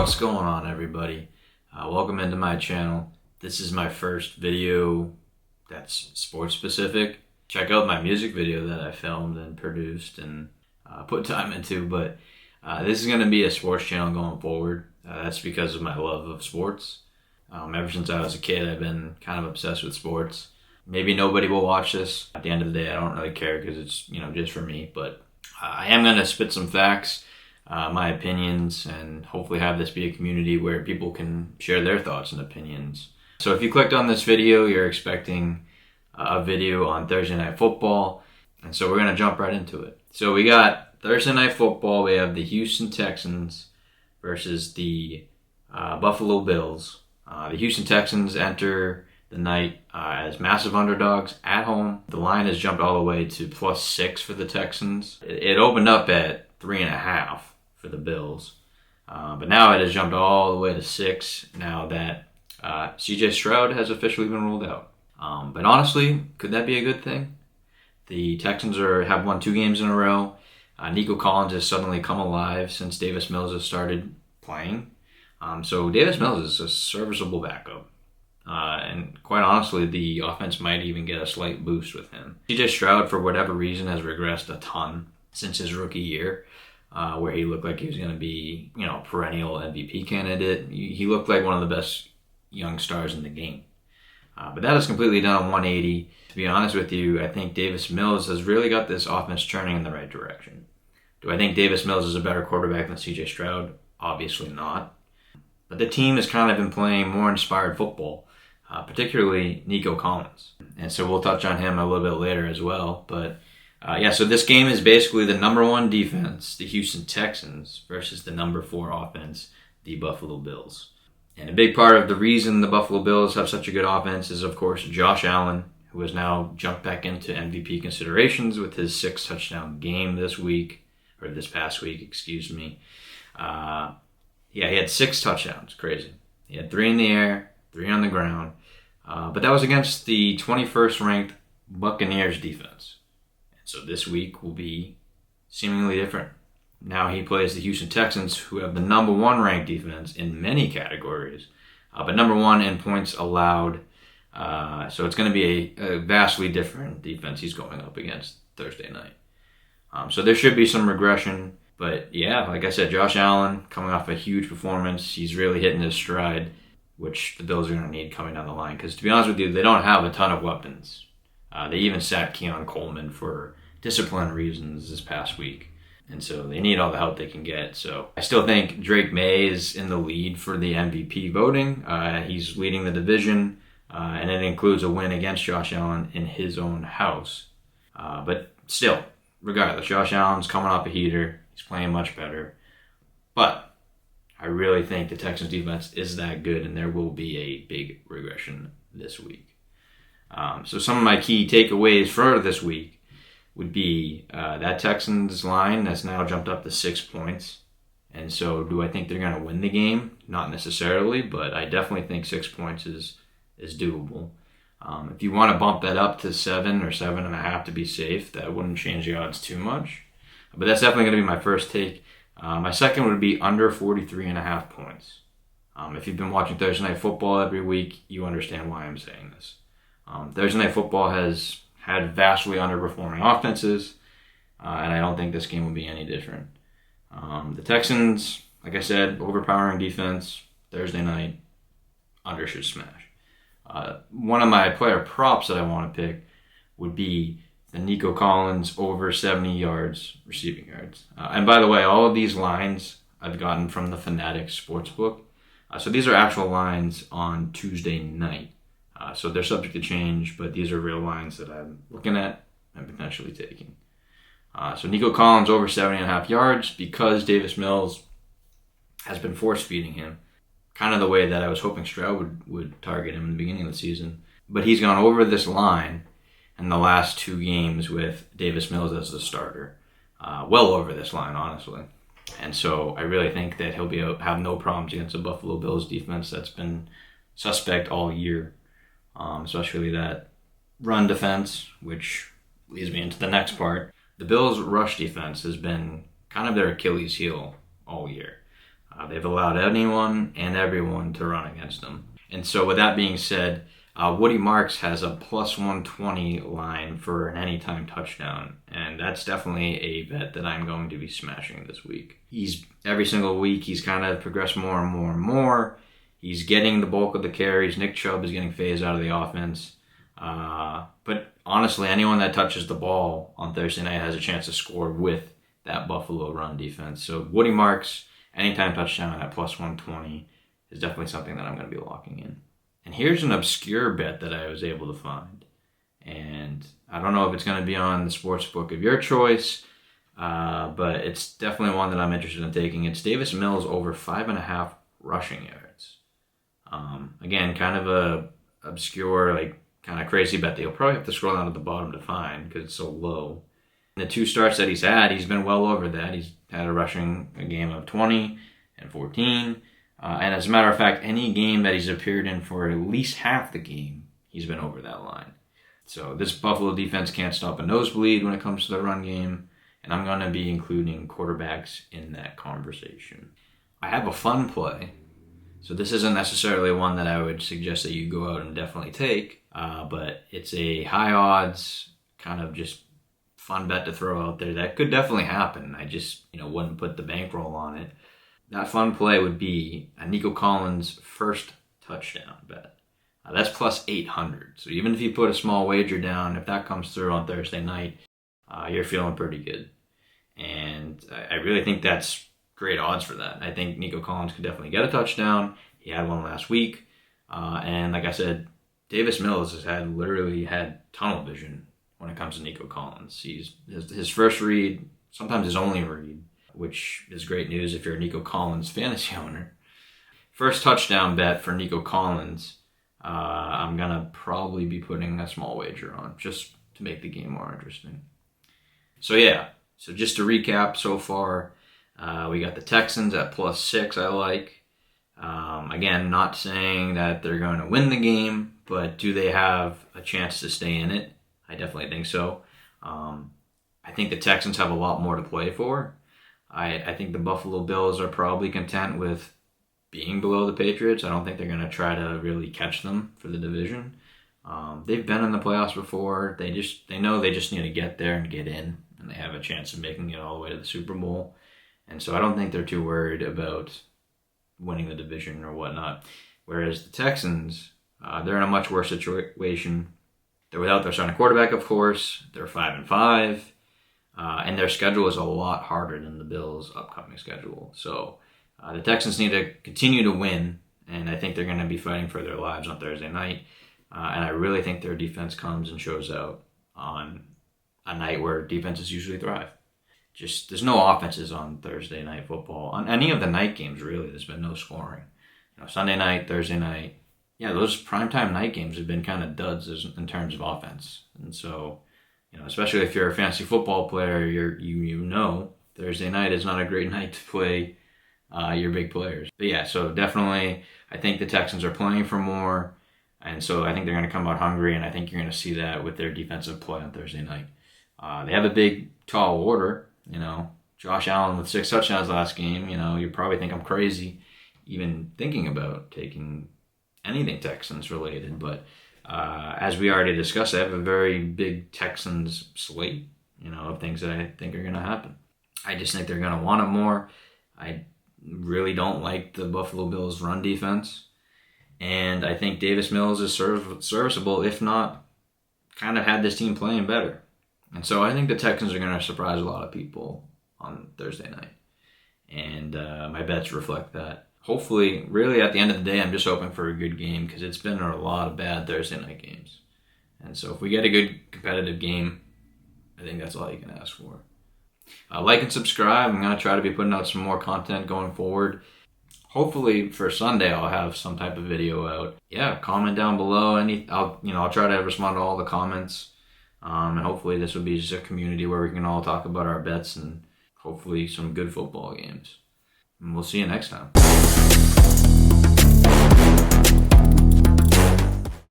What's going on, everybody? Welcome into my channel. This is my first video that's sports specific. Check out my music video that I filmed and produced and put time into, but this is going to be a sports channel going forward. That's because of my love of sports. Ever since I was a kid, I've been kind of obsessed with sports. Maybe nobody will watch this. At the end of the day, I don't really care because it's just for me, but I am going to spit some facts, my opinions, and hopefully have this be a community where people can share their thoughts and opinions. So if you clicked on this video, you're expecting a video on Thursday Night Football, and so we're going to jump right into it. So we got Thursday Night Football. We have the Houston Texans versus the Buffalo Bills. The Houston Texans enter the night as massive underdogs at home. The line has jumped all the way to +6 for the Texans. It opened up at 3.5 for the Bills, but now it has jumped all the way to 6 now that CJ Stroud has officially been ruled out. But honestly, could that be a good thing? The Texans have won 2 games in a row. Nico Collins has suddenly come alive since Davis Mills has started playing. So Davis Mills is a serviceable backup. And quite honestly, the offense might even get a slight boost with him. CJ Stroud, for whatever reason, has regressed a ton since his rookie year, where he looked like he was going to be, perennial MVP candidate. He looked like one of the best young stars in the game. But that is completely done on 180. To be honest with you, I think Davis Mills has really got this offense turning in the right direction. Do I think Davis Mills is a better quarterback than CJ Stroud? Obviously not. But the team has kind of been playing more inspired football, particularly Nico Collins. And so we'll touch on him a little bit later as well. But so this game is basically the number 1 defense, the Houston Texans, versus the number 4 offense, the Buffalo Bills. And a big part of the reason the Buffalo Bills have such a good offense is, of course, Josh Allen, who has now jumped back into MVP considerations with his 6-touchdown game this past week, excuse me. He had 6 touchdowns. Crazy. He had 3 in the air, 3 on the ground. But that was against the 21st ranked Buccaneers defense. And so this week will be seemingly different. Now he plays the Houston Texans, who have the number 1 ranked defense in many categories, but number 1 in points allowed. So it's going to be a vastly different defense he's going up against Thursday night. So there should be some regression. But yeah, like I said, Josh Allen coming off a huge performance. He's really hitting his stride, which the Bills are going to need coming down the line. Because to be honest with you, they don't have a ton of weapons. They even sat Keon Coleman for discipline reasons this past week. And so they need all the help they can get. So I still think Drake May is in the lead for the MVP voting. He's leading the division, and it includes a win against Josh Allen in his own house. But still, regardless, Josh Allen's coming off a heater. He's playing much better. But I really think the Texans defense is that good, and there will be a big regression this week. So some of my key takeaways for this week would be that Texans line that's now jumped up to 6 points. And so do I think they're going to win the game? Not necessarily, but I definitely think 6 points is doable. If you want to bump that up to 7 or 7.5 to be safe, that wouldn't change the odds too much. But that's definitely going to be my first take. My second would be under 43.5 points. If you've been watching Thursday Night Football every week, you understand why I'm saying this. Thursday Night Football has had vastly underperforming offenses, and I don't think this game will be any different. The Texans, like I said, overpowering defense, Thursday night, under should smash. One of my player props that I want to pick would be the Nico Collins over 70 yards, receiving yards. And by the way, all of these lines I've gotten from the Fanatics Sportsbook. So these are actual lines on Tuesday night. So they're subject to change, but these are real lines that I'm looking at and potentially taking. So Nico Collins over 70.5 yards because Davis Mills has been force-feeding him, kind of the way that I was hoping Stroud would target him in the beginning of the season. But he's gone over this line in the last 2 games with Davis Mills as the starter. Well over this line, honestly. And so I really think that he'll have no problems against the Buffalo Bills defense that's been suspect all year. Especially that run defense, which leads me into the next part. The Bills' rush defense has been kind of their Achilles heel all year. They've allowed anyone and everyone to run against them. And so with that being said, Woody Marks has a plus 120 line for an anytime touchdown, and that's definitely a bet that I'm going to be smashing this week. Every single week he's kind of progressed more and more and more. He's getting the bulk of the carries. Nick Chubb is getting phased out of the offense. But honestly, anyone that touches the ball on Thursday night has a chance to score with that Buffalo run defense. So Woody Marks, anytime touchdown at plus 120 is definitely something that I'm going to be locking in. And here's an obscure bet that I was able to find. And I don't know if it's going to be on the sports book of your choice, but it's definitely one that I'm interested in taking. It's Davis Mills over 5.5 rushing yards. Again, kind of a obscure, kind of crazy bet that you'll probably have to scroll down to the bottom to find because it's so low. In the 2 starts that he's had, he's been well over that. He's had a game of 20 and 14. And as a matter of fact, any game that he's appeared in for at least half the game, he's been over that line. So this Buffalo defense can't stop a nosebleed when it comes to the run game, and I'm going to be including quarterbacks in that conversation. I have a fun play, so this isn't necessarily one that I would suggest that you go out and definitely take, but it's a high odds, kind of just fun bet to throw out there that could definitely happen. I just wouldn't put the bankroll on it. That fun play would be a Nico Collins first touchdown bet. That's plus 800. So even if you put a small wager down, if that comes through on Thursday night, you're feeling pretty good. And I really think that's great odds for that. I think Nico Collins could definitely get a touchdown. He had one last week. And like I said, Davis Mills has literally had tunnel vision when it comes to Nico Collins. His first read, sometimes his only read, which is great news if you're a Nico Collins fantasy owner. First touchdown bet for Nico Collins, I'm going to probably be putting a small wager on just to make the game more interesting. So just to recap so far, we got the Texans at plus 6 I like. Again, not saying that they're going to win the game, but do they have a chance to stay in it? I definitely think so. I think the Texans have a lot more to play for. I think the Buffalo Bills are probably content with being below the Patriots. I don't think they're going to try to really catch them for the division. They've been in the playoffs before. They know they just need to get there and get in, and they have a chance of making it all the way to the Super Bowl. And so I don't think they're too worried about winning the division or whatnot. Whereas the Texans, they're in a much worse situation. They're without their starting quarterback, of course. They're 5-5. And their schedule is a lot harder than the Bills' upcoming schedule. So the Texans need to continue to win, and I think they're going to be fighting for their lives on Thursday night. And I really think their defense comes and shows out on a night where defenses usually thrive. There's no offenses on Thursday night football. On any of the night games, really, there's been no scoring. Sunday night, Thursday night, those primetime night games have been kind of duds in terms of offense. And so, especially if you're a fantasy football player, you know Thursday night is not a great night to play your big players. But so definitely, I think the Texans are playing for more, and so I think they're going to come out hungry, and I think you're going to see that with their defensive play on Thursday night. They have a big, tall order. Josh Allen with 6 touchdowns last game. You probably think I'm crazy even thinking about taking anything Texans related, but as we already discussed, I have a very big Texans slate, of things that I think are going to happen. I just think they're going to want it more. I really don't like the Buffalo Bills' run defense, and I think Davis Mills is serviceable, if not kind of had this team playing better. And so I think the Texans are going to surprise a lot of people on Thursday night, and my bets reflect that. Hopefully, really at the end of the day, I'm just hoping for a good game because it's been a lot of bad Thursday night games. And so if we get a good competitive game, I think that's all you can ask for. Like and subscribe. I'm going to try to be putting out some more content going forward. Hopefully for Sunday, I'll have some type of video out. Comment down below. I'll try to respond to all the comments. And hopefully this will be just a community where we can all talk about our bets and hopefully some good football games. And we'll see you next time.